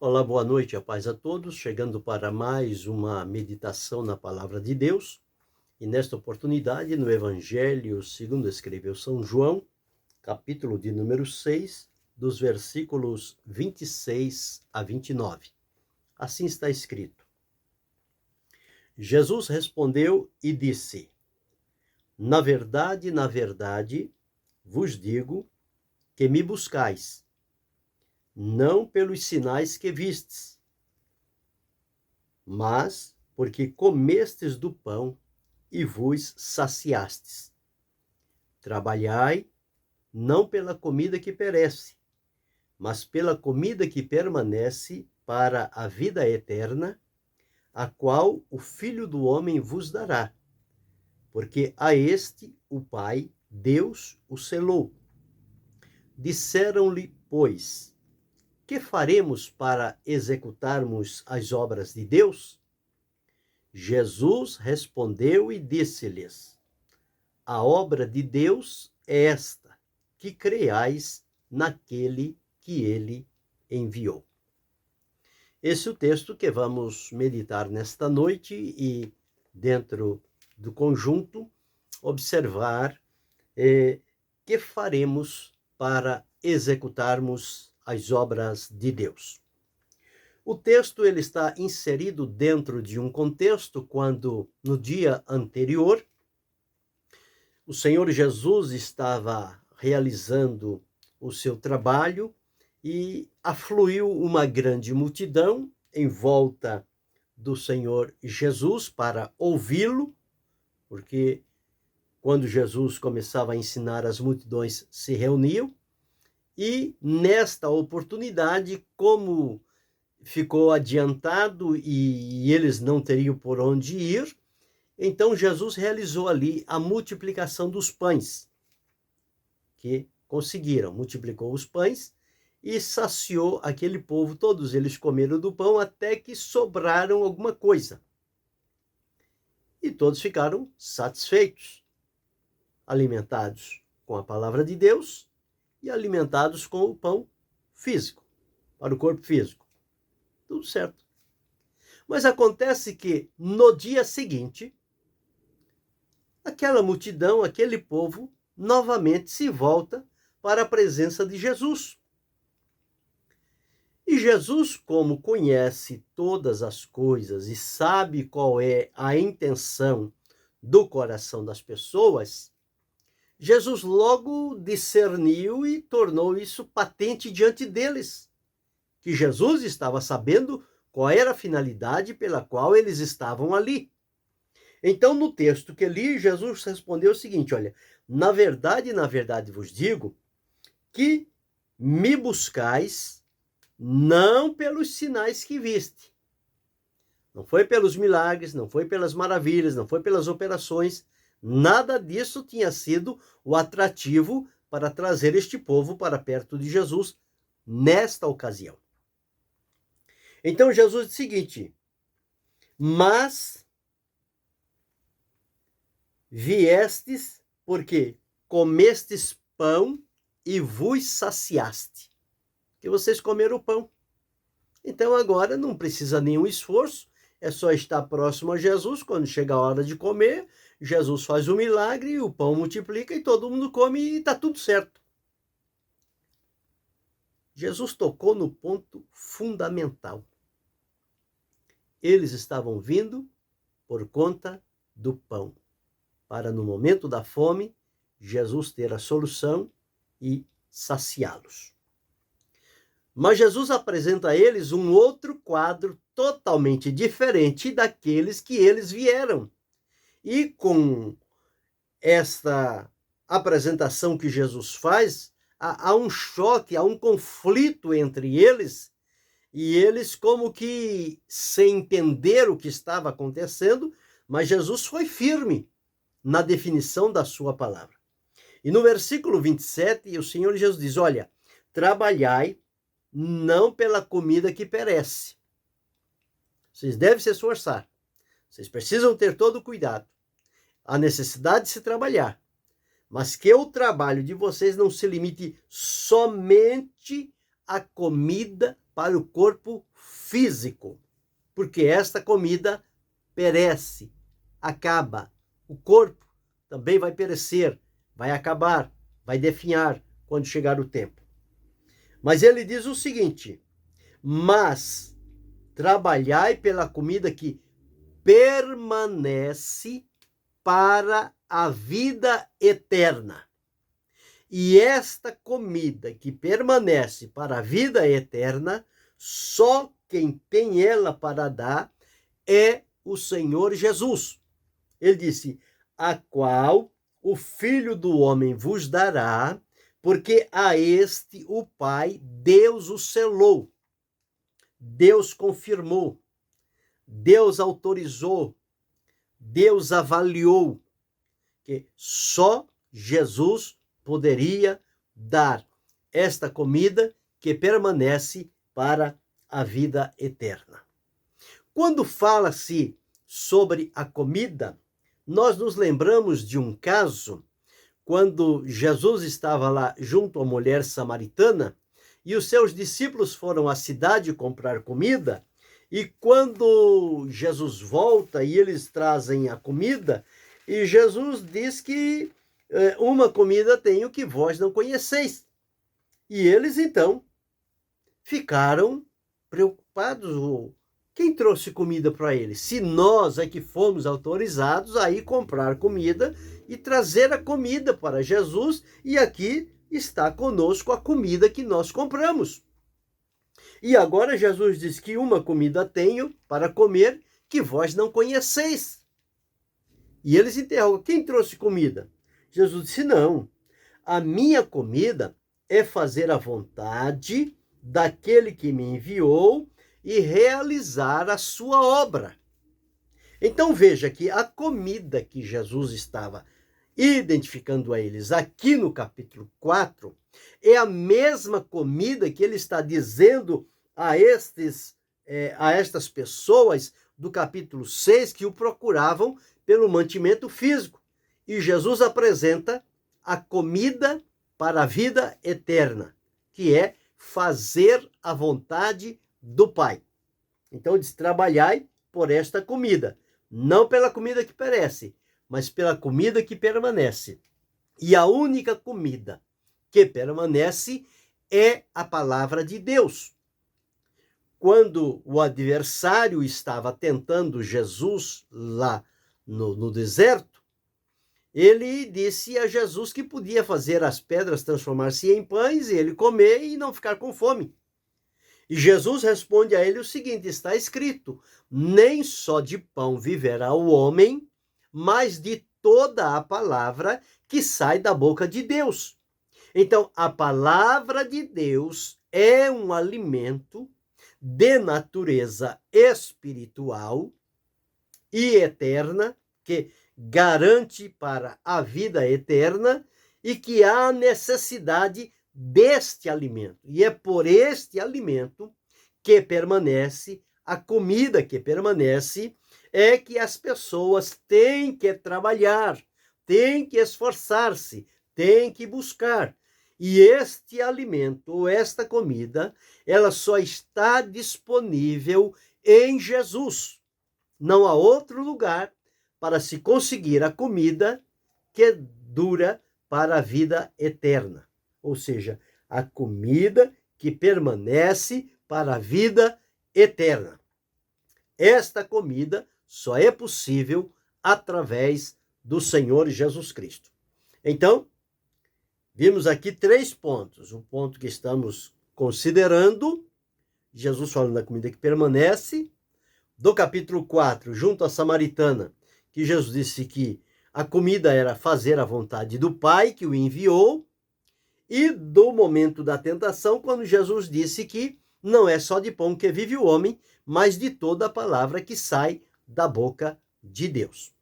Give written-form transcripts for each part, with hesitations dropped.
Olá, boa noite, a paz a todos, chegando para mais uma meditação na Palavra de Deus, e nesta oportunidade no Evangelho segundo escreveu São João, capítulo de número 6, dos versículos 26 a 29. Assim está escrito: Jesus respondeu e disse: na verdade, vos digo que me buscais, não pelos sinais que vistes, mas porque comestes do pão e vos saciastes. Trabalhai não pela comida que perece, mas pela comida que permanece para a vida eterna, a qual o Filho do Homem vos dará, porque a este o Pai, Deus, o selou. Disseram-lhe, pois: que faremos para executarmos as obras de Deus? Jesus respondeu e disse-lhes: a obra de Deus é esta, que creais naquele que ele enviou. Esse é o texto que vamos meditar nesta noite e, dentro do conjunto, observar que faremos para executarmos as obras de Deus. O texto ele está inserido dentro de um contexto quando, no dia anterior, o Senhor Jesus estava realizando o seu trabalho e afluiu uma grande multidão em volta do Senhor Jesus para ouvi-lo, porque quando Jesus começava a ensinar, as multidões se reuniam, e nesta oportunidade, como ficou adiantado e eles não teriam por onde ir, então Jesus realizou ali a multiplicação dos pães, que conseguiram, multiplicou os pães e saciou aquele povo, todos eles comeram do pão até que sobraram alguma coisa. E todos ficaram satisfeitos, alimentados com a palavra de Deus e alimentados com o pão físico, para o corpo físico. Tudo certo. Mas acontece que no dia seguinte, aquela multidão, aquele povo, novamente se volta para a presença de Jesus. E Jesus, como conhece todas as coisas e sabe qual é a intenção do coração das pessoas, Jesus logo discerniu e tornou isso patente diante deles, que Jesus estava sabendo qual era a finalidade pela qual eles estavam ali. Então, no texto que li, Jesus respondeu o seguinte: olha, na verdade vos digo que me buscais não pelos sinais que viste. Não foi pelos milagres, não foi pelas maravilhas, não foi pelas operações. Nada disso tinha sido o atrativo para trazer este povo para perto de Jesus nesta ocasião. Então Jesus disse o seguinte: mas viestes porque comestes pão e vos saciaste. Que vocês comeram o pão. Então agora não precisa nenhum esforço, é só estar próximo a Jesus. Quando chega a hora de comer, Jesus faz o milagre, o pão multiplica e todo mundo come e está tudo certo. Jesus tocou no ponto fundamental. Eles estavam vindo por conta do pão, para no momento da fome, Jesus ter a solução e saciá-los. Mas Jesus apresenta a eles um outro quadro totalmente diferente daqueles que eles vieram. E com esta apresentação que Jesus faz, há um choque, há um conflito entre eles, e eles como que sem entender o que estava acontecendo, mas Jesus foi firme na definição da sua palavra. E no versículo 27, o Senhor Jesus diz: olha, trabalhai não pela comida que perece. Vocês devem se esforçar. Vocês precisam ter todo o cuidado. A necessidade de se trabalhar. Mas que o trabalho de vocês não se limite somente à comida para o corpo físico, porque esta comida perece, acaba. O corpo também vai perecer, vai acabar, vai definhar quando chegar o tempo. Mas ele diz o seguinte: mas trabalhai pela comida que permanece para a vida eterna. E esta comida que permanece para a vida eterna, só quem tem ela para dar é o Senhor Jesus. Ele disse: a qual o Filho do Homem vos dará, porque a este o Pai, Deus o selou, Deus confirmou, Deus autorizou, Deus avaliou, que só Jesus poderia dar esta comida que permanece para a vida eterna. Quando fala-se sobre a comida, nós nos lembramos de um caso quando Jesus estava lá junto à mulher samaritana e os seus discípulos foram à cidade comprar comida, e quando Jesus volta e eles trazem a comida, e Jesus diz que uma comida tenho que vós não conheceis. E eles então ficaram preocupados. Quem trouxe comida para eles? Se nós é que fomos autorizados a ir comprar comida e trazer a comida para Jesus, e aqui está conosco a comida que nós compramos. E agora Jesus diz que uma comida tenho para comer que vós não conheceis. E eles interrogam: quem trouxe comida? Jesus disse: não, a minha comida é fazer a vontade daquele que me enviou e realizar a sua obra. Então veja que a comida que Jesus estava identificando a eles aqui no capítulo 4 é a mesma comida que ele está dizendo a estas pessoas do capítulo 6 que o procuravam pelo mantimento físico. E Jesus apresenta a comida para a vida eterna, que é fazer a vontade do Pai. Então diz: trabalhai por esta comida, não pela comida que perece, mas pela comida que permanece. E a única comida que permanece é a palavra de Deus. Quando o adversário estava tentando Jesus lá no deserto, ele disse a Jesus que podia fazer as pedras transformar-se em pães e ele comer e não ficar com fome. E Jesus responde a ele o seguinte: está escrito, nem só de pão viverá o homem, mas de toda a palavra que sai da boca de Deus. Então, a palavra de Deus é um alimento de natureza espiritual e eterna, que garante para a vida eterna e que há necessidade deste alimento. E é por este alimento que permanece, a comida que permanece, é que as pessoas têm que trabalhar, têm que esforçar-se, têm que buscar. E este alimento, ou esta comida, ela só está disponível em Jesus. Não há outro lugar para se conseguir a comida que dura para a vida eterna. Ou seja, a comida que permanece para a vida eterna. Esta comida só é possível através do Senhor Jesus Cristo. Então, vimos aqui 3 pontos. O ponto que estamos considerando, Jesus falando da comida que permanece. Do capítulo 4, junto à samaritana, que Jesus disse que a comida era fazer a vontade do Pai que o enviou. E do momento da tentação, quando Jesus disse que não é só de pão que vive o homem, mas de toda a palavra que sai da boca de Deus.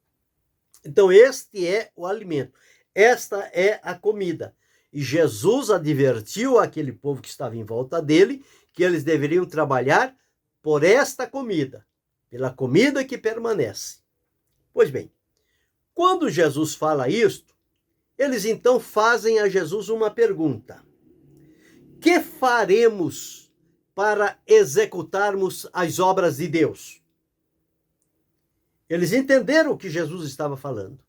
Então este é o alimento, esta é a comida. E Jesus advertiu aquele povo que estava em volta dele que eles deveriam trabalhar por esta comida, pela comida que permanece. Pois bem, quando Jesus fala isto, eles então fazem a Jesus uma pergunta: que faremos para executarmos as obras de Deus? Eles entenderam o que Jesus estava falando.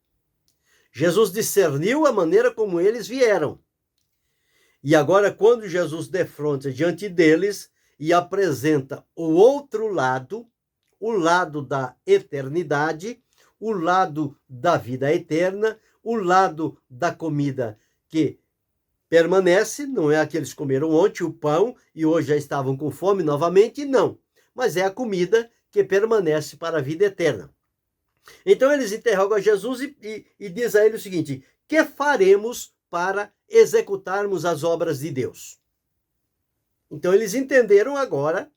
Jesus discerniu a maneira como eles vieram. E agora, quando Jesus defronta diante deles e apresenta o outro lado, o lado da eternidade, o lado da vida eterna, o lado da comida que permanece, não é a que eles comeram ontem, o pão, e hoje já estavam com fome novamente, não. Mas é a comida que permanece para a vida eterna. Então eles interrogam a Jesus e diz a ele o seguinte: que faremos para executarmos as obras de Deus? Então eles entenderam agora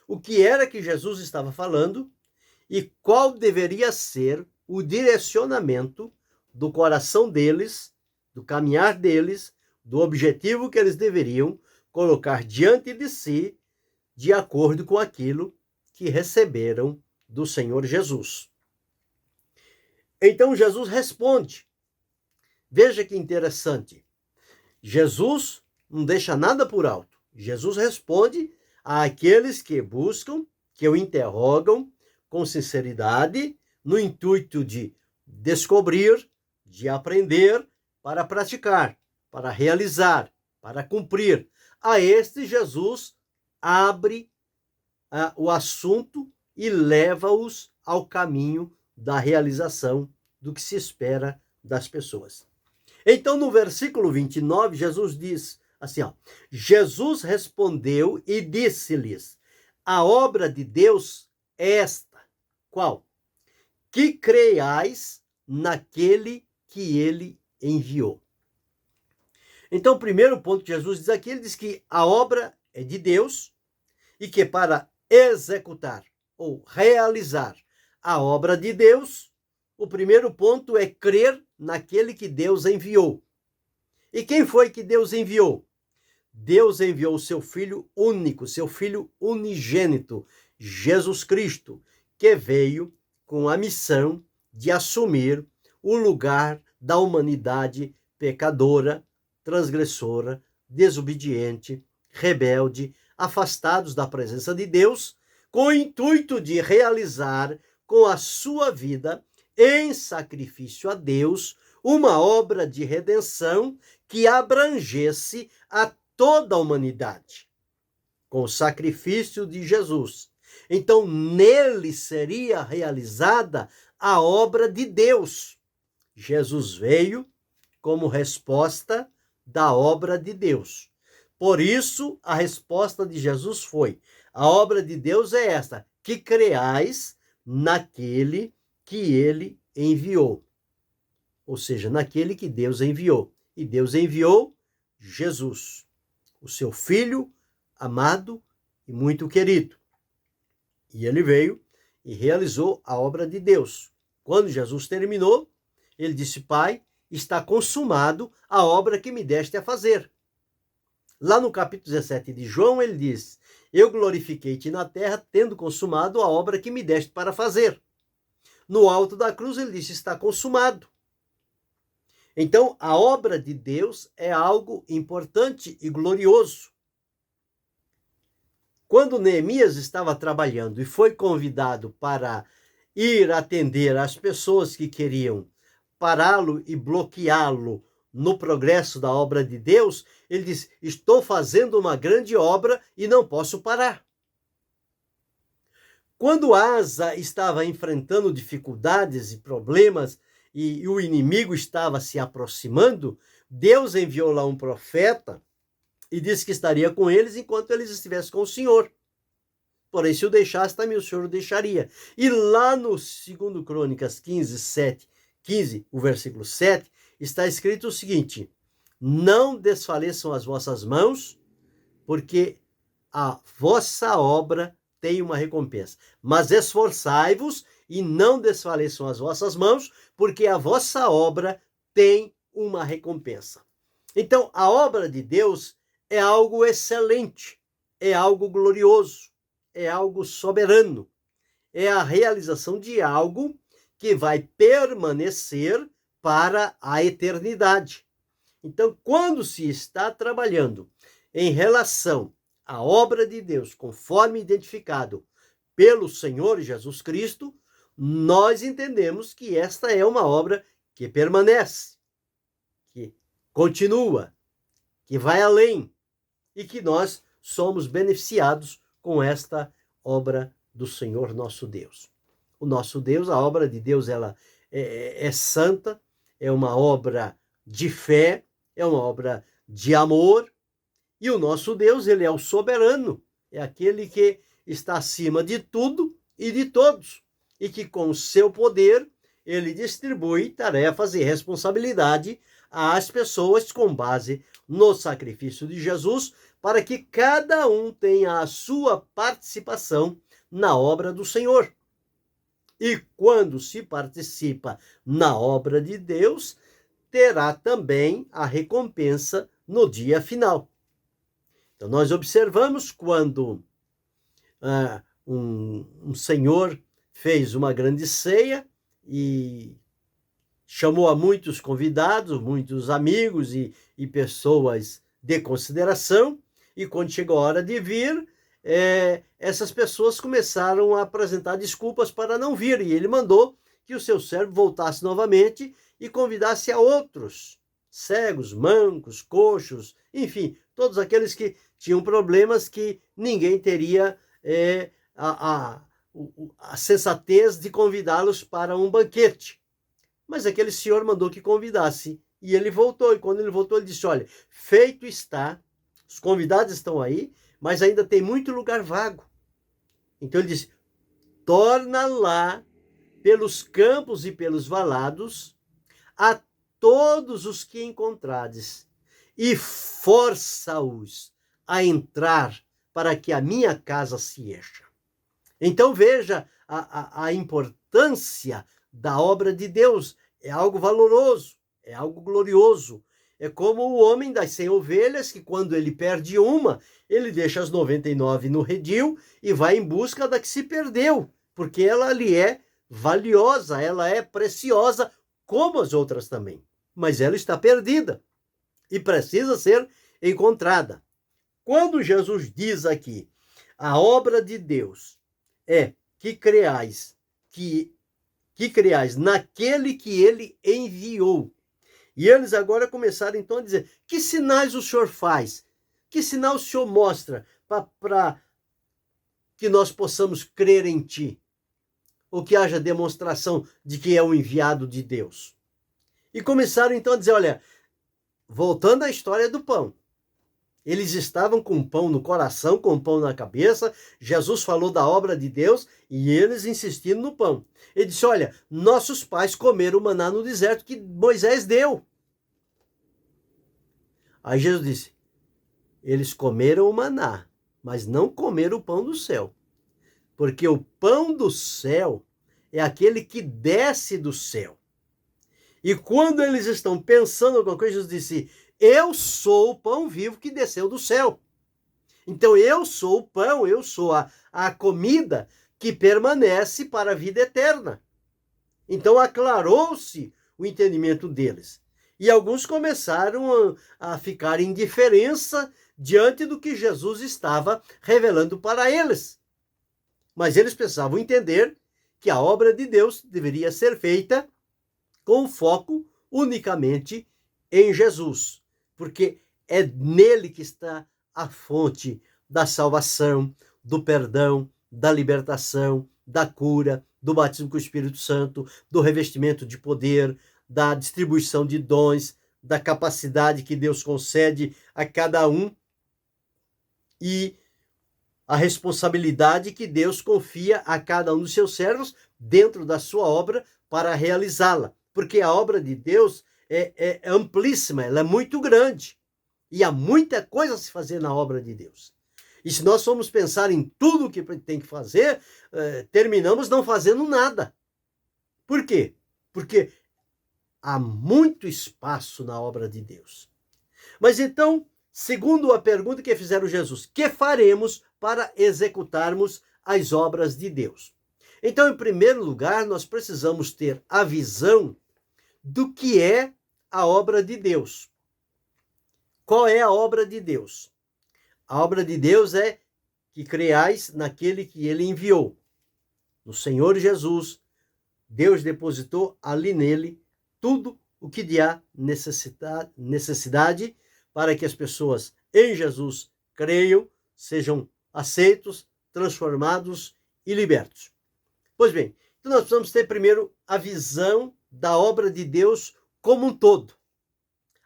o que era que Jesus estava falando e qual deveria ser o direcionamento do coração deles, do caminhar deles, do objetivo que eles deveriam colocar diante de si, de acordo com aquilo que receberam do Senhor Jesus. Então Jesus responde. Veja que interessante. Jesus não deixa nada por alto. Jesus responde àqueles que buscam, que o interrogam com sinceridade, no intuito de descobrir, de aprender, para praticar, para realizar, para cumprir. A este Jesus abre o assunto e leva-os ao caminho da realização do que se espera das pessoas. Então, no versículo 29, Jesus diz assim, ó: Jesus respondeu e disse-lhes: a obra de Deus é esta. Qual? Que creiais naquele que ele enviou. Então, o primeiro ponto que Jesus diz aqui, ele diz que a obra é de Deus e que para executar ou realizar a obra de Deus, o primeiro ponto é crer naquele que Deus enviou. E quem foi que Deus enviou? Deus enviou o seu Filho único, seu Filho unigênito, Jesus Cristo, que veio com a missão de assumir o lugar da humanidade pecadora, transgressora, desobediente, rebelde, afastados da presença de Deus, com o intuito de realizar com a sua vida, em sacrifício a Deus, uma obra de redenção que abrangesse a toda a humanidade, com o sacrifício de Jesus. Então, nele seria realizada a obra de Deus. Jesus veio como resposta da obra de Deus. Por isso, a resposta de Jesus foi: a obra de Deus é esta, que creais naquele que ele enviou. Ou seja, naquele que Deus enviou. E Deus enviou Jesus, o seu Filho amado e muito querido. E ele veio e realizou a obra de Deus. Quando Jesus terminou, ele disse: Pai, está consumado a obra que me deste a fazer. Lá no capítulo 17 de João, ele diz: eu glorifiquei-te na terra, tendo consumado a obra que me deste para fazer. No alto da cruz, ele disse: está consumado. Então, a obra de Deus é algo importante e glorioso. Quando Neemias estava trabalhando e foi convidado para ir atender as pessoas que queriam pará-lo e bloqueá-lo no progresso da obra de Deus, ele disse: estou fazendo uma grande obra e não posso parar. Quando Asa estava enfrentando dificuldades e problemas e o inimigo estava se aproximando, Deus enviou lá um profeta e disse que estaria com eles enquanto eles estivessem com o Senhor. Porém, se o deixasse, também o Senhor o deixaria. E lá no 2 Crônicas 15, o versículo 7, está escrito o seguinte: não desfaleçam as vossas mãos, porque a vossa obra tem uma recompensa. Mas esforçai-vos e não desfaleçam as vossas mãos, porque a vossa obra tem uma recompensa. Então, a obra de Deus é algo excelente, é algo glorioso, é algo soberano, é a realização de algo que vai permanecer para a eternidade. Então, quando se está trabalhando em relação a obra de Deus, conforme identificado pelo Senhor Jesus Cristo, nós entendemos que esta é uma obra que permanece, que continua, que vai além e que nós somos beneficiados com esta obra do Senhor nosso Deus. O nosso Deus, a obra de Deus, ela é santa, é uma obra de fé, é uma obra de amor, e o nosso Deus, ele é o soberano, é aquele que está acima de tudo e de todos, e que com o seu poder, ele distribui tarefas e responsabilidade às pessoas com base no sacrifício de Jesus, para que cada um tenha a sua participação na obra do Senhor. E quando se participa na obra de Deus, terá também a recompensa no dia final. Então, nós observamos quando um senhor fez uma grande ceia e chamou a muitos convidados, muitos amigos e pessoas de consideração, e quando chegou a hora de vir, essas pessoas começaram a apresentar desculpas para não vir, e ele mandou que o seu servo voltasse novamente e convidasse a outros, cegos, mancos, coxos, enfim, todos aqueles que tinham problemas que ninguém teria a sensatez de convidá-los para um banquete. Mas aquele senhor mandou que convidasse, e ele voltou, e quando ele voltou, ele disse: olha, feito está, os convidados estão aí, mas ainda tem muito lugar vago. Então ele disse: torna lá pelos campos e pelos valados a todos os que encontrares e força-os a entrar para que a minha casa se encha. Então veja a importância da obra de Deus. É algo valoroso, é algo glorioso. É como o homem das 100 ovelhas, que quando ele perde uma, ele deixa as 99 no redil e vai em busca da que se perdeu, porque ela lhe é valiosa, ela é preciosa, como as outras também. Mas ela está perdida e precisa ser encontrada. Quando Jesus diz aqui, a obra de Deus é que creais naquele que ele enviou. E eles agora começaram então a dizer: que sinais o Senhor faz? Que sinal o Senhor mostra para que nós possamos crer em ti? Ou que haja demonstração de que é o enviado de Deus? E começaram então a dizer: olha, voltando à história do pão. Eles estavam com pão no coração, com pão na cabeça. Jesus falou da obra de Deus e eles insistindo no pão. Ele disse: olha, nossos pais comeram o maná no deserto que Moisés deu. Aí Jesus disse: eles comeram o maná, mas não comeram o pão do céu. Porque o pão do céu é aquele que desce do céu. E quando eles estão pensando alguma coisa, Jesus disse: eu sou o pão vivo que desceu do céu. Então eu sou o pão, eu sou a comida que permanece para a vida eterna. Então aclarou-se o entendimento deles. E alguns começaram a ficar em indiferença diante do que Jesus estava revelando para eles. Mas eles precisavam entender que a obra de Deus deveria ser feita com foco unicamente em Jesus. Porque é nele que está a fonte da salvação, do perdão, da libertação, da cura, do batismo com o Espírito Santo, do revestimento de poder, da distribuição de dons, da capacidade que Deus concede a cada um e a responsabilidade que Deus confia a cada um dos seus servos dentro da sua obra para realizá-la. Porque a obra de Deus é amplíssima, ela é muito grande. E há muita coisa a se fazer na obra de Deus. E se nós formos pensar em tudo o que tem que fazer, terminamos não fazendo nada. Por quê? Porque há muito espaço na obra de Deus. Mas então, segundo a pergunta que fizeram Jesus, que faremos para executarmos as obras de Deus? Então, em primeiro lugar, nós precisamos ter a visão do que é a obra de Deus. Qual é a obra de Deus? A obra de Deus é que creais naquele que ele enviou. No Senhor Jesus, Deus depositou ali nele tudo o que há necessidade para que as pessoas em Jesus creiam, sejam aceitos, transformados e libertos. Pois bem, então nós precisamos ter primeiro a visão da obra de Deus como um todo.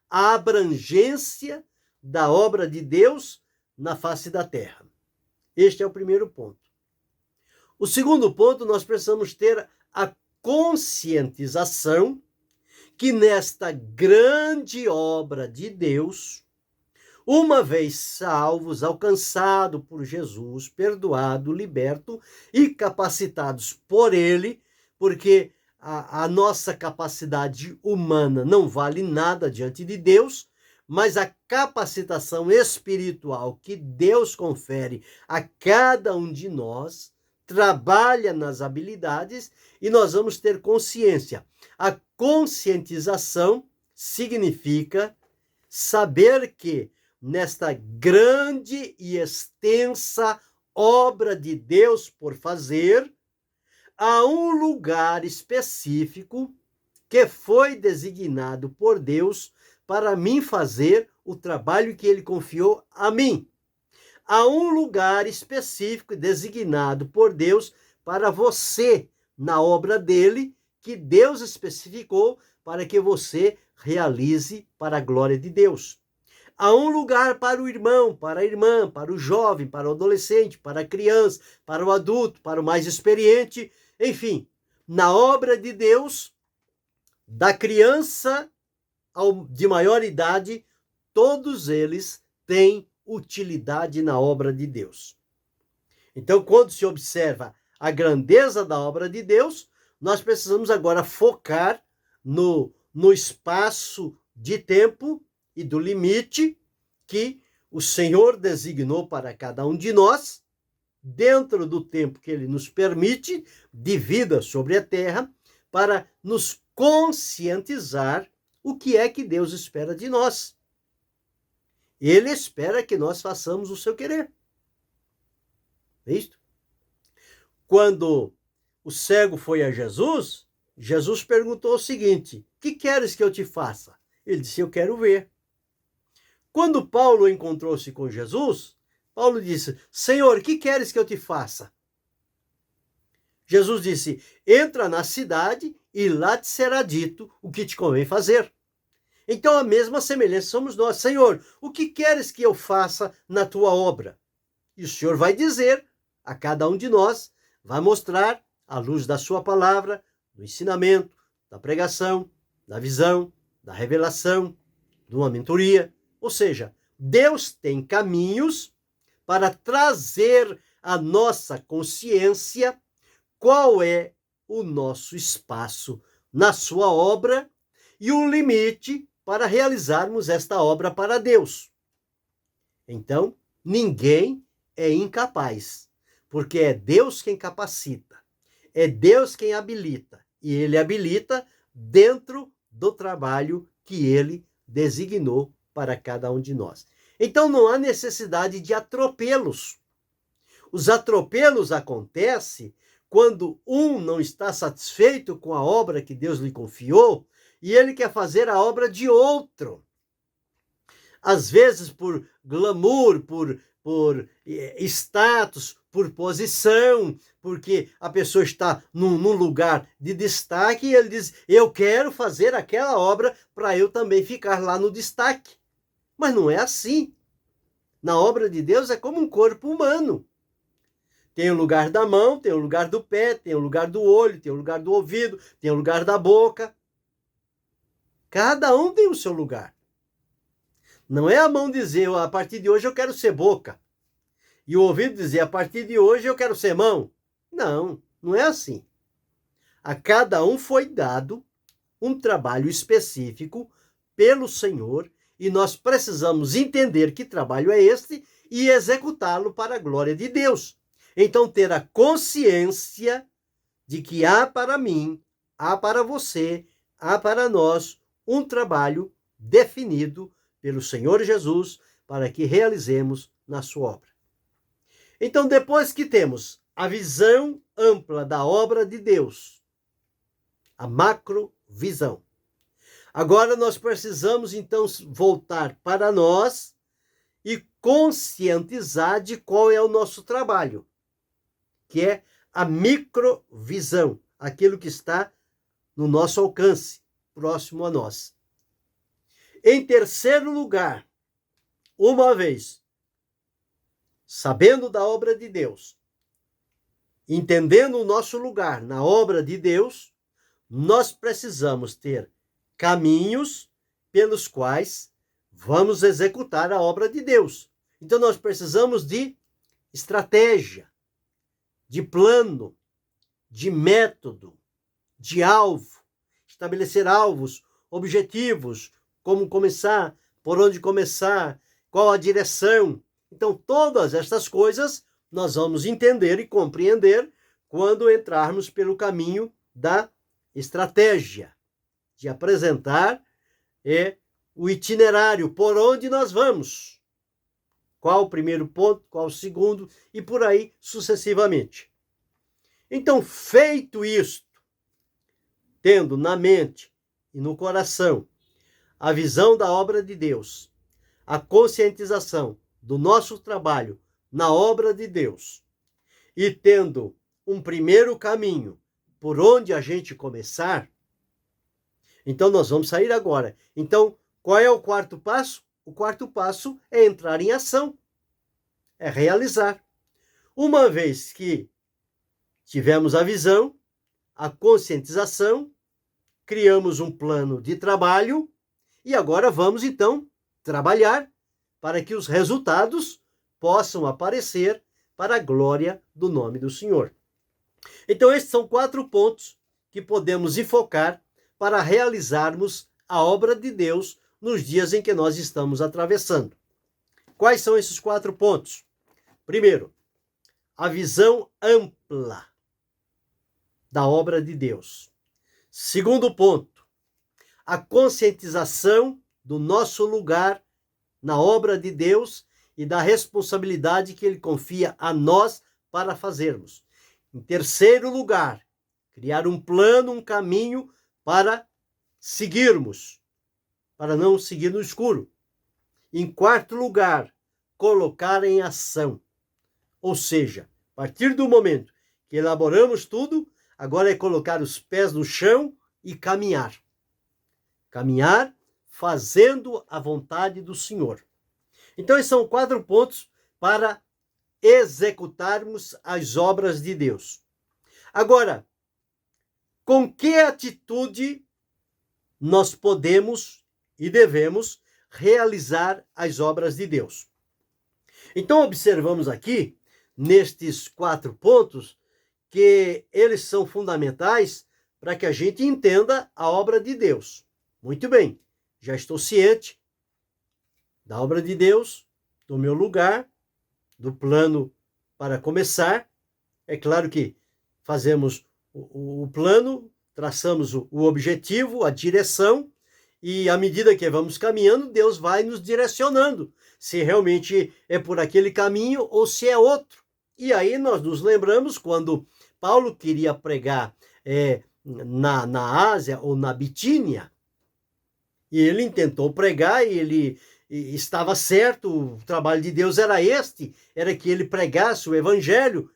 A abrangência da obra de Deus na face da terra. Este é o primeiro ponto. O segundo ponto, nós precisamos ter a conscientização que nesta grande obra de Deus, uma vez salvos, alcançados por Jesus, perdoado, liberto e capacitados por ele, porque a nossa capacidade humana não vale nada diante de Deus, mas a capacitação espiritual que Deus confere a cada um de nós trabalha nas habilidades e nós vamos ter consciência. A conscientização significa saber que nesta grande e extensa obra de Deus por fazer, há um lugar específico que foi designado por Deus para mim fazer o trabalho que ele confiou a mim. Há um lugar específico designado por Deus para você, na obra dele, que Deus especificou para que você realize para a glória de Deus. Há um lugar para o irmão, para a irmã, para o jovem, para o adolescente, para a criança, para o adulto, para o mais experiente, enfim, na obra de Deus, da criança de maior idade, todos eles têm utilidade na obra de Deus. Então, quando se observa a grandeza da obra de Deus, nós precisamos agora focar no espaço de tempo e do limite que o Senhor designou para cada um de nós, dentro do tempo que ele nos permite de vida sobre a terra, para nos conscientizar o que é que Deus espera de nós. Ele espera que nós façamos o seu querer. É isto? Quando o cego foi a Jesus, Jesus perguntou o seguinte: que queres que eu te faça? Ele disse: eu quero ver. Quando Paulo encontrou-se com Jesus, Paulo disse: Senhor, que queres que eu te faça? Jesus disse: entra na cidade e lá te será dito o que te convém fazer. Então a mesma semelhança somos nós. Senhor, o que queres que eu faça na tua obra? E o Senhor vai dizer a cada um de nós, vai mostrar à luz da sua palavra, do ensinamento, da pregação, da visão, da revelação, de uma mentoria. Ou seja, Deus tem caminhos para trazer à nossa consciência qual é o nosso espaço na sua obra e o limite para realizarmos esta obra para Deus. Então, ninguém é incapaz, porque é Deus quem capacita, é Deus quem habilita, e ele habilita dentro do trabalho que ele designou para cada um de nós. Então não há necessidade de atropelos. Os atropelos acontecem quando um não está satisfeito com a obra que Deus lhe confiou e ele quer fazer a obra de outro. Às vezes por glamour, por status, por posição, porque a pessoa está num lugar de destaque e ele diz: eu quero fazer aquela obra para eu também ficar lá no destaque. Mas não é assim. Na obra de Deus é como um corpo humano. Tem o lugar da mão, tem o lugar do pé, tem o lugar do olho, tem o lugar do ouvido, tem o lugar da boca. Cada um tem o seu lugar. Não é a mão dizer: a partir de hoje eu quero ser boca. E o ouvido dizer: a partir de hoje eu quero ser mão. Não, não é assim. A cada um foi dado um trabalho específico pelo Senhor e nós precisamos entender que trabalho é este e executá-lo para a glória de Deus. Então, ter a consciência de que há para mim, há para você, há para nós um trabalho definido pelo Senhor Jesus para que realizemos na sua obra. Então, depois que temos a visão ampla da obra de Deus, a macrovisão, agora nós precisamos então voltar para nós e conscientizar de qual é o nosso trabalho, que é a microvisão, aquilo que está no nosso alcance, próximo a nós. Em terceiro lugar, uma vez sabendo da obra de Deus, entendendo o nosso lugar na obra de Deus, nós precisamos ter caminhos pelos quais vamos executar a obra de Deus. Então nós precisamos de estratégia, de plano, de método, de alvo, estabelecer alvos, objetivos, como começar, por onde começar, qual a direção. Então, todas estas coisas nós vamos entender e compreender quando entrarmos pelo caminho da estratégia, de apresentar o itinerário, por onde nós vamos. Qual o primeiro ponto, qual o segundo, e por aí sucessivamente. Então, feito isto, tendo na mente e no coração a visão da obra de Deus, a conscientização do nosso trabalho na obra de Deus, e tendo um primeiro caminho por onde a gente começar, então nós vamos sair agora. Então, qual é o quarto passo? O quarto passo é entrar em ação, é realizar. Uma vez que tivemos a visão, a conscientização, criamos um plano de trabalho e agora vamos então trabalhar para que os resultados possam aparecer para a glória do nome do Senhor. Então, estes são 4 pontos que podemos enfocar para realizarmos a obra de Deus nos dias em que nós estamos atravessando. Quais são esses 4 pontos? Primeiro, a visão ampla da obra de Deus. Segundo ponto, a conscientização do nosso lugar na obra de Deus e da responsabilidade que Ele confia a nós para fazermos. Em terceiro lugar, criar um plano, um caminho para seguirmos, para não seguir no escuro. Em quarto lugar, colocar em ação. Ou seja, a partir do momento que elaboramos tudo, agora é colocar os pés no chão e caminhar. Caminhar fazendo a vontade do Senhor. Então, esses são 4 pontos para executarmos as obras de Deus. Agora, com que atitude nós podemos e devemos realizar as obras de Deus? Então, observamos aqui, nestes 4 pontos, que eles são fundamentais para que a gente entenda a obra de Deus. Muito bem, já estou ciente da obra de Deus, do meu lugar, do plano para começar. É claro que fazemos o plano, traçamos o objetivo, a direção, e à medida que vamos caminhando, Deus vai nos direcionando, se realmente é por aquele caminho ou se é outro. E aí nós nos lembramos quando Paulo queria pregar na Ásia ou na Bitínia, e ele tentou pregar e ele estava certo, o trabalho de Deus era este, era que ele pregasse o evangelho,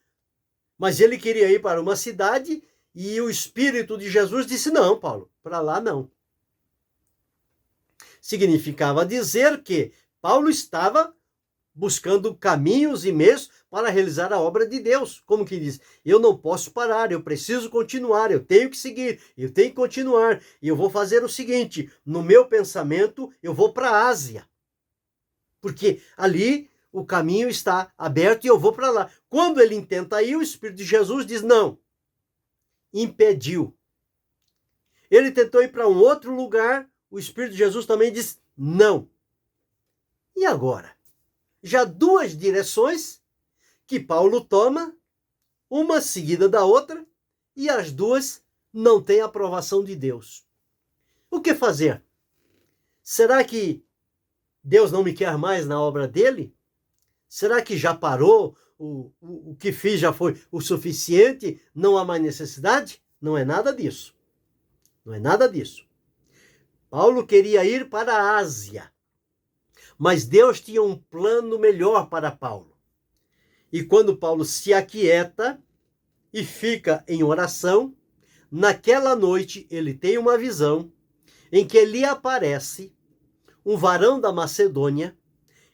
mas ele queria ir para uma cidade e o Espírito de Jesus disse, não, Paulo, para lá não. Significava dizer que Paulo estava buscando caminhos e meios para realizar a obra de Deus. Como que diz? Eu não posso parar, eu preciso continuar, eu tenho que seguir, eu tenho que continuar. E eu vou fazer o seguinte, no meu pensamento, eu vou para a Ásia. Porque ali o caminho está aberto e eu vou para lá. Quando ele intenta ir, o Espírito de Jesus diz não. Impediu. Ele tentou ir para um outro lugar, o Espírito de Jesus também diz não. E agora? Já 2 direções que Paulo toma, uma seguida da outra, e as 2 não têm aprovação de Deus. O que fazer? Será que Deus não me quer mais na obra dele? Será que já parou? O que fiz já foi o suficiente? Não há mais necessidade? Não é nada disso. Não é nada disso. Paulo queria ir para a Ásia, mas Deus tinha um plano melhor para Paulo. E quando Paulo se aquieta e fica em oração, naquela noite ele tem uma visão em que lhe aparece um varão da Macedônia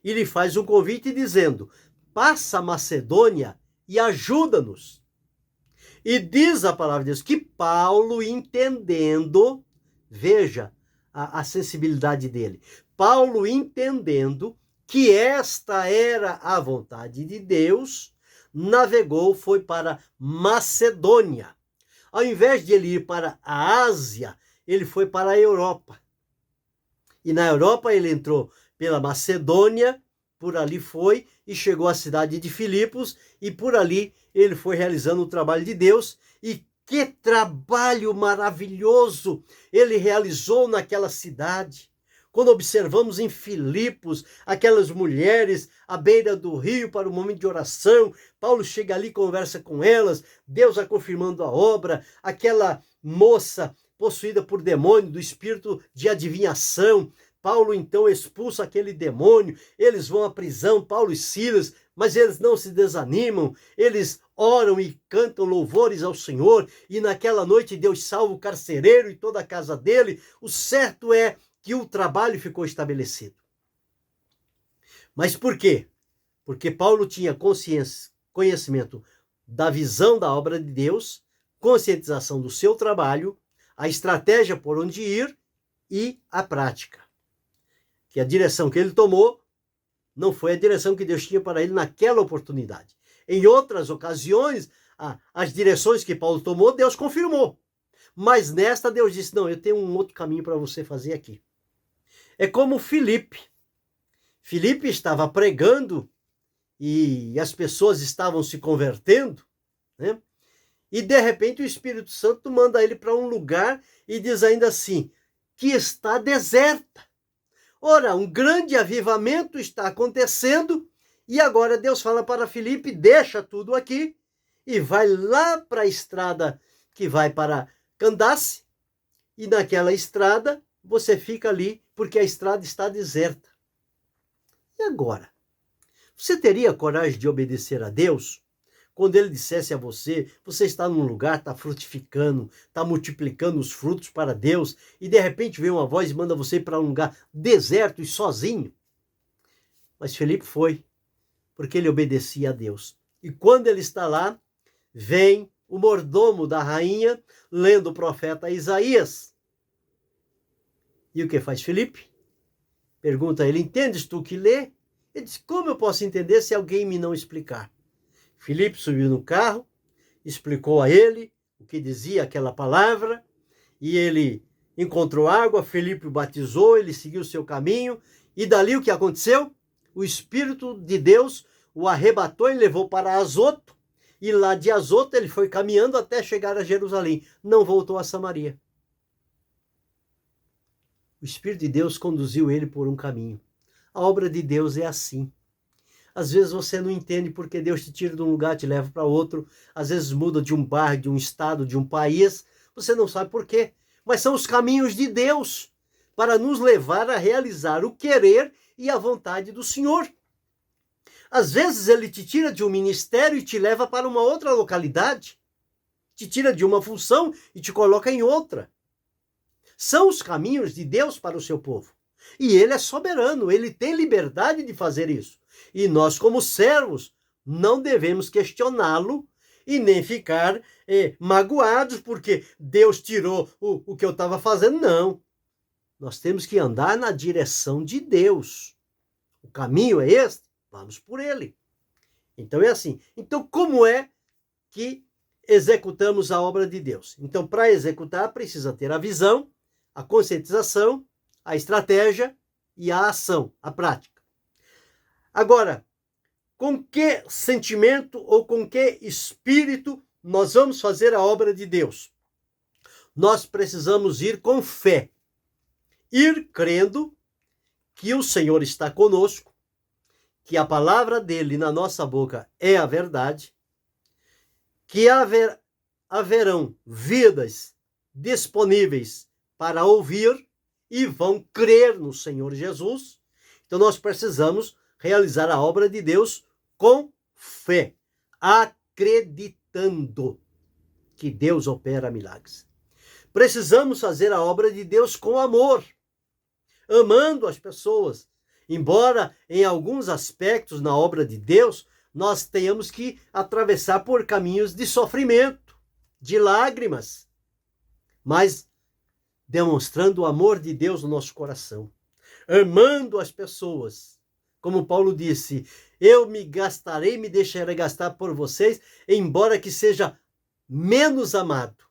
e lhe faz um convite dizendo: passa a Macedônia e ajuda-nos. E diz a palavra de Deus que Paulo, entendendo, veja a sensibilidade dele, Paulo entendendo que esta era a vontade de Deus, navegou, foi para Macedônia. Ao invés de ele ir para a Ásia, ele foi para a Europa. E na Europa ele entrou pela Macedônia, por ali foi e chegou à cidade de Filipos, e por ali ele foi realizando o trabalho de Deus. E que trabalho maravilhoso ele realizou naquela cidade. Quando observamos em Filipos aquelas mulheres à beira do rio para o momento de oração, Paulo chega ali, conversa com elas, Deus vai confirmando a obra, aquela moça possuída por demônio, do espírito de adivinhação, Paulo então expulsa aquele demônio, eles vão à prisão, Paulo e Silas, mas eles não se desanimam, eles oram e cantam louvores ao Senhor, e naquela noite Deus salva o carcereiro e toda a casa dele. O certo é que o trabalho ficou estabelecido. Mas por quê? Porque Paulo tinha conhecimento da visão da obra de Deus, conscientização do seu trabalho, a estratégia por onde ir e a prática. Que a direção que ele tomou não foi a direção que Deus tinha para ele naquela oportunidade. Em outras ocasiões, as direções que Paulo tomou, Deus confirmou. Mas nesta Deus disse: não, eu tenho um outro caminho para você fazer aqui. É como Filipe. Filipe estava pregando e as pessoas estavam se convertendo, né? E de repente o Espírito Santo manda ele para um lugar e diz ainda assim, que está deserta. Ora, um grande avivamento está acontecendo e agora Deus fala para Filipe: deixa tudo aqui e vai lá para a estrada que vai para Candace, e naquela estrada você fica ali porque a estrada está deserta. E agora? Você teria coragem de obedecer a Deus? Quando ele dissesse a você, você está num lugar, está frutificando, está multiplicando os frutos para Deus, e de repente vem uma voz e manda você para um lugar deserto e sozinho. Mas Filipe foi, porque ele obedecia a Deus. E quando ele está lá, vem o mordomo da rainha, lendo o profeta Isaías. E o que faz Filipe? Pergunta a ele: entendes tu que lê? Ele diz: como eu posso entender se alguém me não explicar? Filipe subiu no carro, explicou a ele o que dizia aquela palavra, e ele encontrou água, Filipe o batizou, ele seguiu o seu caminho, e dali o que aconteceu? O Espírito de Deus o arrebatou e levou para Azoto, e lá de Azoto ele foi caminhando até chegar a Jerusalém, não voltou a Samaria. O Espírito de Deus conduziu ele por um caminho. A obra de Deus é assim. Às vezes você não entende porque Deus te tira de um lugar, te leva para outro. Às vezes muda de um bairro, de um estado, de um país. Você não sabe por quê. Mas são os caminhos de Deus para nos levar a realizar o querer e a vontade do Senhor. Às vezes ele te tira de um ministério e te leva para uma outra localidade. Te tira de uma função e te coloca em outra. São os caminhos de Deus para o seu povo. E ele é soberano, ele tem liberdade de fazer isso. E nós, como servos, não devemos questioná-lo e nem ficar magoados porque Deus tirou o que eu estava fazendo. Não. Nós temos que andar na direção de Deus. O caminho é este, vamos por ele. Então é assim. Então como é que executamos a obra de Deus? Então, para executar, precisa ter a visão, a conscientização, a estratégia e a ação, a prática. Agora, com que sentimento ou com que espírito nós vamos fazer a obra de Deus? Nós precisamos ir com fé. Ir crendo que o Senhor está conosco, que a palavra dele na nossa boca é a verdade, que haverão vidas disponíveis para ouvir e vão crer no Senhor Jesus. Então nós precisamos realizar a obra de Deus com fé, acreditando que Deus opera milagres. Precisamos fazer a obra de Deus com amor, amando as pessoas. Embora em alguns aspectos na obra de Deus nós tenhamos que atravessar por caminhos de sofrimento, de lágrimas, mas demonstrando o amor de Deus no nosso coração, amando as pessoas. Como Paulo disse, eu me deixarei gastar por vocês, embora que seja menos amado.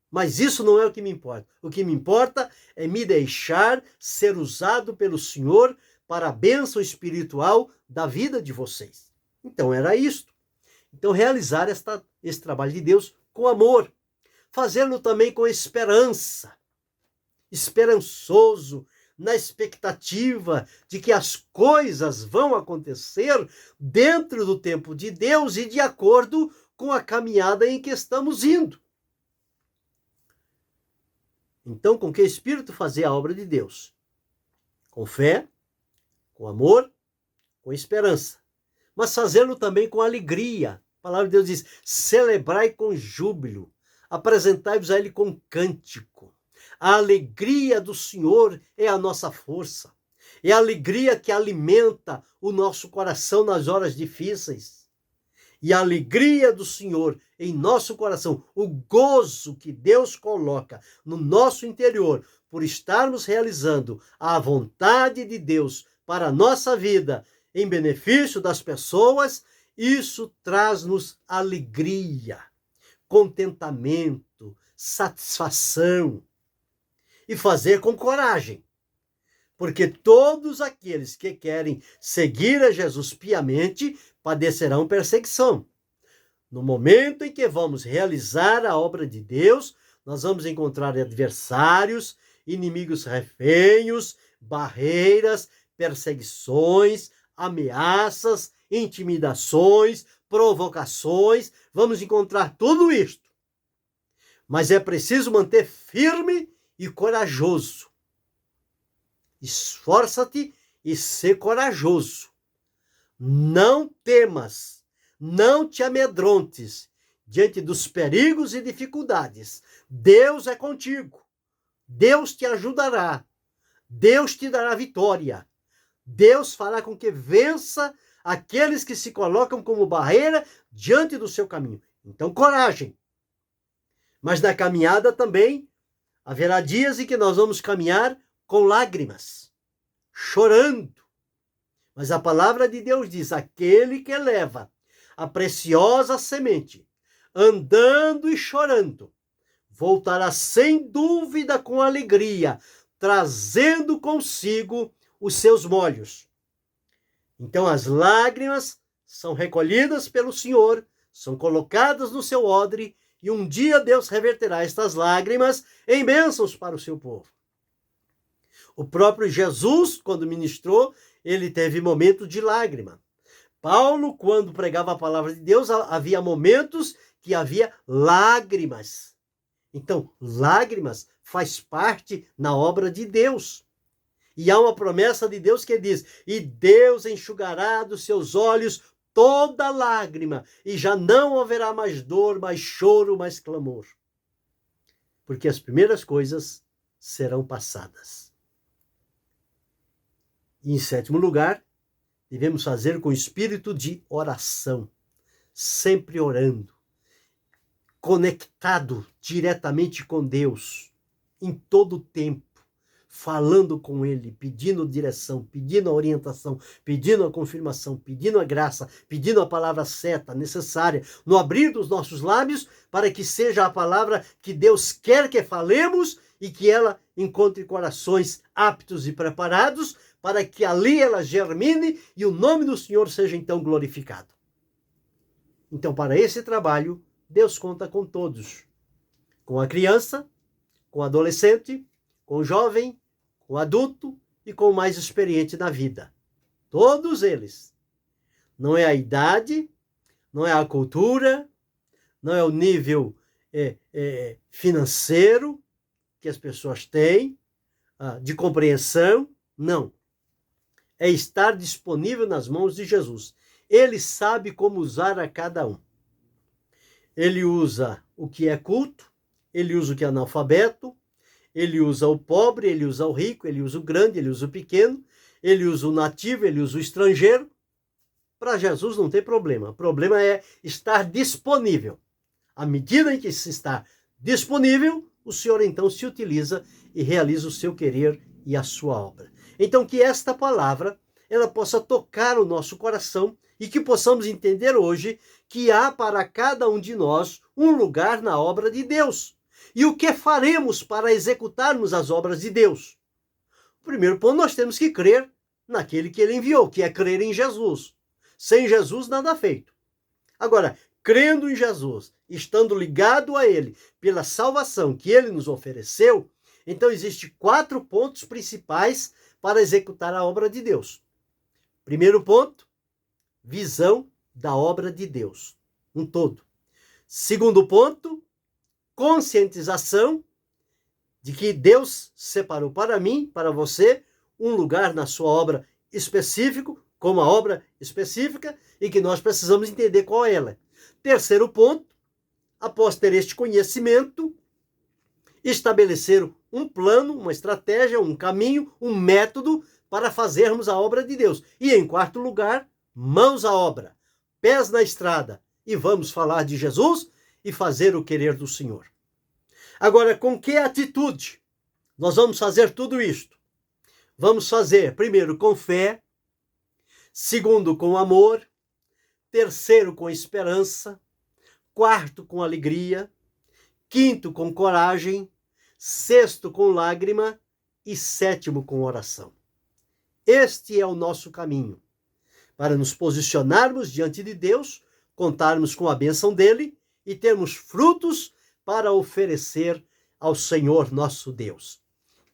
Mas isso não é o que me importa. O que me importa é me deixar ser usado pelo Senhor para a bênção espiritual da vida de vocês. Então era isto. Então realizar esse trabalho de Deus com amor. Fazê-lo também com esperança. Esperançoso, na expectativa de que as coisas vão acontecer dentro do tempo de Deus e de acordo com a caminhada em que estamos indo. Então, com que espírito fazer a obra de Deus? Com fé, com amor, com esperança. Mas fazê-lo também com alegria. A palavra de Deus diz, celebrai com júbilo, apresentai-vos a Ele com cântico. A alegria do Senhor é a nossa força. É a alegria que alimenta o nosso coração nas horas difíceis. E a alegria do Senhor em nosso coração, o gozo que Deus coloca no nosso interior por estarmos realizando a vontade de Deus para a nossa vida em benefício das pessoas, isso traz-nos alegria, contentamento, satisfação. E fazer com coragem, porque todos aqueles que querem seguir a Jesus piamente padecerão perseguição. No momento em que vamos realizar a obra de Deus, nós vamos encontrar adversários, inimigos reféns, barreiras, perseguições, ameaças, intimidações, provocações. Vamos encontrar tudo isto. Mas é preciso manter firme e corajoso. Esforça-te e sê corajoso. Não temas, não te amedrontes diante dos perigos e dificuldades. Deus é contigo. Deus te ajudará. Deus te dará vitória. Deus fará com que vença aqueles que se colocam como barreira diante do seu caminho. Então, coragem. Mas na caminhada também haverá dias em que nós vamos caminhar com lágrimas, chorando. Mas a palavra de Deus diz, aquele que leva a preciosa semente, andando e chorando, voltará sem dúvida com alegria, trazendo consigo os seus molhos. Então as lágrimas são recolhidas pelo Senhor, são colocadas no seu odre, e um dia Deus reverterá estas lágrimas em bênçãos para o seu povo. O próprio Jesus, quando ministrou, ele teve momento de lágrima. Paulo, quando pregava a palavra de Deus, havia momentos que havia lágrimas. Então, lágrimas faz parte na obra de Deus. E há uma promessa de Deus que diz, e Deus enxugará dos seus olhos toda lágrima, e já não haverá mais dor, mais choro, mais clamor. Porque as primeiras coisas serão passadas. E em sétimo lugar, devemos fazer com espírito de oração, sempre orando, conectado diretamente com Deus, em todo o tempo, falando com Ele, pedindo direção, pedindo a orientação, pedindo a confirmação, pedindo a graça, pedindo a palavra certa, necessária, no abrir dos nossos lábios, para que seja a palavra que Deus quer que falemos e que ela encontre corações aptos e preparados, para que ali ela germine e o nome do Senhor seja então glorificado. Então, para esse trabalho, Deus conta com todos. Com a criança, com o adolescente, com o jovem, com o adulto, e com o mais experiente na vida. Todos eles. Não é a idade, não é a cultura, não é o nível financeiro que as pessoas têm, de compreensão, não. É estar disponível nas mãos de Jesus. Ele sabe como usar a cada um. Ele usa o que é culto, ele usa o que é analfabeto, ele usa o pobre, ele usa o rico, ele usa o grande, ele usa o pequeno, ele usa o nativo, ele usa o estrangeiro. Para Jesus não tem problema. O problema é estar disponível. À medida em que se está disponível, o Senhor então se utiliza e realiza o seu querer e a sua obra. Então que esta palavra ela possa tocar o nosso coração e que possamos entender hoje que há para cada um de nós um lugar na obra de Deus. E o que faremos para executarmos as obras de Deus? O primeiro ponto, nós temos que crer naquele que ele enviou, que é crer em Jesus. Sem Jesus, nada feito. Agora, crendo em Jesus, estando ligado a ele pela salvação que ele nos ofereceu, então existem 4 pontos principais para executar a obra de Deus. Primeiro ponto, visão da obra de Deus, um todo. Segundo ponto, conscientização de que Deus separou para mim, para você, um lugar na sua obra específico, como a obra específica, e que nós precisamos entender qual é ela. Terceiro ponto, após ter este conhecimento, estabelecer um plano, uma estratégia, um caminho, um método para fazermos a obra de Deus. E em quarto lugar, mãos à obra, pés na estrada, e vamos falar de Jesus e fazer o querer do Senhor. Agora, com que atitude nós vamos fazer tudo isto? Vamos fazer, primeiro, com fé, segundo, com amor, terceiro, com esperança, quarto, com alegria, quinto, com coragem, sexto, com lágrima e sétimo, com oração. Este é o nosso caminho para nos posicionarmos diante de Deus, contarmos com a bênção dele e termos frutos para oferecer ao Senhor nosso Deus.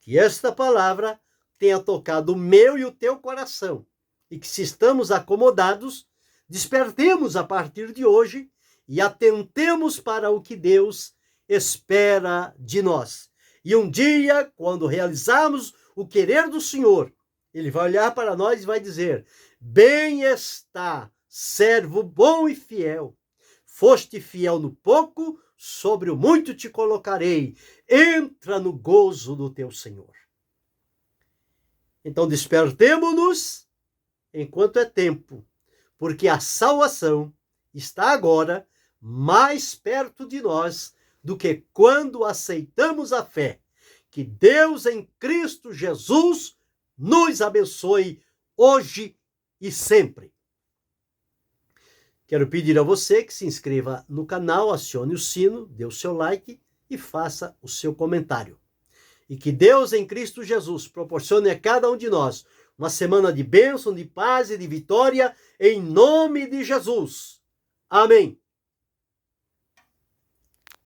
Que esta palavra tenha tocado o meu e o teu coração e que, se estamos acomodados, despertemos a partir de hoje e atentemos para o que Deus espera de nós. E um dia, quando realizarmos o querer do Senhor, ele vai olhar para nós e vai dizer: bem está, servo bom e fiel. Foste fiel no pouco, sobre o muito te colocarei. Entra no gozo do teu Senhor. Então despertemo-nos enquanto é tempo, porque a salvação está agora mais perto de nós do que quando aceitamos a fé. Que Deus em Cristo Jesus nos abençoe hoje e sempre. Quero pedir a você que se inscreva no canal, acione o sino, dê o seu like e faça o seu comentário. E que Deus em Cristo Jesus proporcione a cada um de nós uma semana de bênção, de paz e de vitória, em nome de Jesus. Amém.